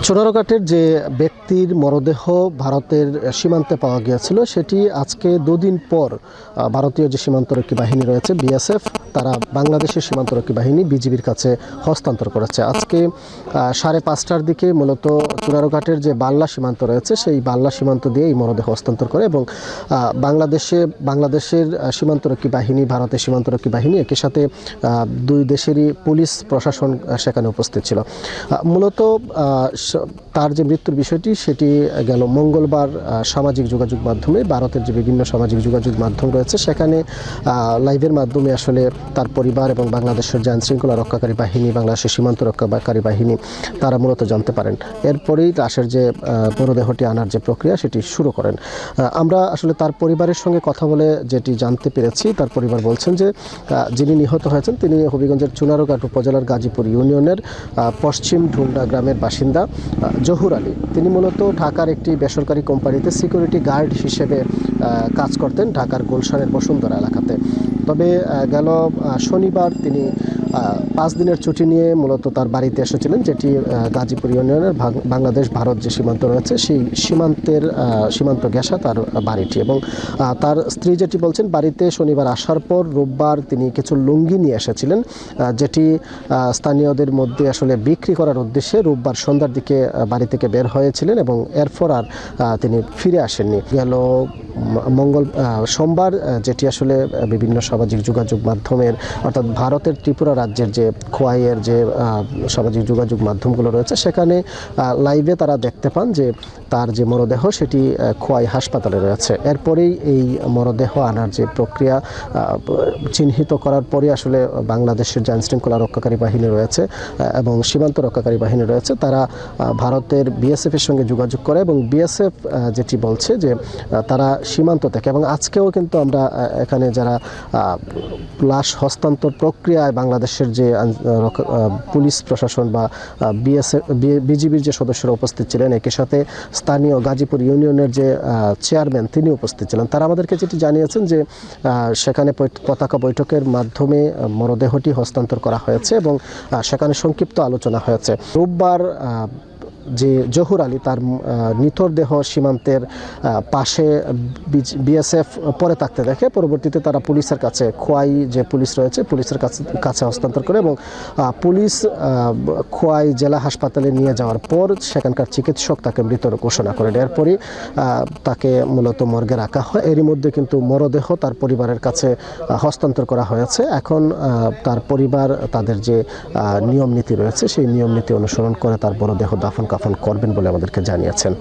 চুনারুঘাটের যে ব্যক্তির মরদেহ ভারতের সীমান্তে পাওয়া গিয়েছিল সেটি আজকে দুদিন পর ভারতীয় যে সীমান্তরক্ষী বাহিনী রয়েছে বিএসএফ তারা বাংলাদেশের সীমান্তরক্ষী বাহিনী বিজিবির কাছে হস্তান্তর করেছে। আজকে 5:30টার দিকে মূলত চুনারুঘাটের যে বাল্লা সীমান্ত রয়েছে সেই বাল্লা সীমান্ত দিয়ে এই মরদেহ হস্তান্তর করে এবং বাংলাদেশের সীমান্তরক্ষী বাহিনী ভারতের সীমান্তরক্ষী বাহিনী একই সাথে দুই দেশেরই পুলিশ প্রশাসন সেখানে উপস্থিত ছিল। মূলত তার যে মৃত্যুর বিষয়টি সেটি গেল মঙ্গলবার সামাজিক যোগাযোগ মাধ্যমে ভারতের যে বিভিন্ন সামাজিক যোগাযোগ মাধ্যম রয়েছে সেখানে লাইভের মাধ্যমে আসলে তার পরিবার এবং বাংলাদেশের যে আইনশৃঙ্খলা রক্ষাকারী বাহিনী বাংলাদেশের সীমান্ত রক্ষাকারী বাহিনী তারা মূলত জানতে পারেন। এরপরেই লাশের যে মরদেহটি আনার যে প্রক্রিয়া সেটি শুরু করেন। আমরা আসলে তার পরিবারের সঙ্গে কথা বলে যেটি জানতে পেরেছি, তার পরিবার বলছেন যে যিনি নিহত হয়েছেন তিনি হবিগঞ্জের চুনারুঘাট উপজেলার গাজীপুর ইউনিয়নের পশ্চিম ঢুন্ডা গ্রামের বাসিন্দা জহুর আলী। তিনি মূলত ঢাকার একটি বেসরকারি কোম্পানিতে সিকিউরিটি গার্ড হিসেবে কাজ করতেন ঢাকার গুলশানের বসুন্ধরা এলাকাতে। তবে গেল শনিবার তিনি 5 দিনের ছুটি নিয়ে মূলত তার বাড়িতে এসেছিলেন, যেটি গাজীপুর ইউনিয়নের বাংলাদেশ ভারত যে সীমান্ত রয়েছে সেই সীমান্ত ঘেঁষা তার বাড়িটি। এবং তার স্ত্রী যেটি বলছেন, বাড়িতে শনিবার আসার পর রোববার তিনি কিছু লুঙ্গি নিয়ে এসেছিলেন, যেটি স্থানীয়দের মধ্যে আসলে বিক্রি করার উদ্দেশ্যে রোববার সন্ধ্যার দিকে বাড়ি থেকে বের হয়েছিলেন এবং এরপর আর তিনি ফিরে আসেননি। গেল সোমবার যেটি আসলে বিভিন্ন সামাজিক যোগাযোগ মাধ্যমের অর্থাৎ ভারতের ত্রিপুরা রাজ্যের যে খোয়াইয়ের যে সামাজিক যোগাযোগ মাধ্যমগুলো রয়েছে সেখানে লাইভে তারা দেখতে পান যে তার যে মরদেহ সেটি খোয়াই হাসপাতালে রয়েছে। এরপরেই এই মরদেহ আনার যে প্রক্রিয়া চিহ্নিত করার পরে আসলে বাংলাদেশের যে আইনশৃঙ্খলা রক্ষাকারী বাহিনী রয়েছে এবং সীমান্ত রক্ষাকারী বাহিনী রয়েছে তারা ভারতের বিএসএফের সঙ্গে যোগাযোগ করে এবং বিএসএফ যেটি বলছে যে তারা সীমান্ত থেকে, এবং আজকেও কিন্তু আমরা এখানে যারা লাশ হস্তান্তর প্রক্রিয়ায় বাংলাদেশের যে পুলিশ প্রশাসন বা বিজিবির যে সদস্যরা উপস্থিত ছিলেন, একই সাথে স্থানীয় গাজীপুর ইউনিয়নের যে চেয়ারম্যান তিনি উপস্থিত ছিলেন। তারা আমাদেরকে যেটি জানিয়েছেন যে সেখানে পতাকা বৈঠকের মাধ্যমে মরদেহটি হস্তান্তর করা হয়েছে এবং সেখানে সংক্ষিপ্ত আলোচনা হয়েছে। রোববার যে জহুর আলী তার নিথর দেহ সীমান্তের পাশে বিএসএফ পরে থাকতে দেখে, পরবর্তীতে তারা পুলিশের কাছে খোয়াই যে পুলিশ রয়েছে পুলিশের কাছে হস্তান্তর করে এবং পুলিশ খোয়াই জেলা হাসপাতালে নিয়ে যাওয়ার পর সেখানকার চিকিৎসক তাকে মৃত ঘোষণা করেন। এরপরই তাকে মূলত মর্গে রাখা হয়। এরই মধ্যে কিন্তু মরদেহ তার পরিবারের কাছে হস্তান্তর করা হয়েছে। এখন তার পরিবার তাদের যে নিয়ম নীতি রয়েছে সেই নিয়ম নীতি অনুসরণ করে তার মরদেহ দাফন কাফন করবেন বলে আমাদেরকে জানিয়েছেন।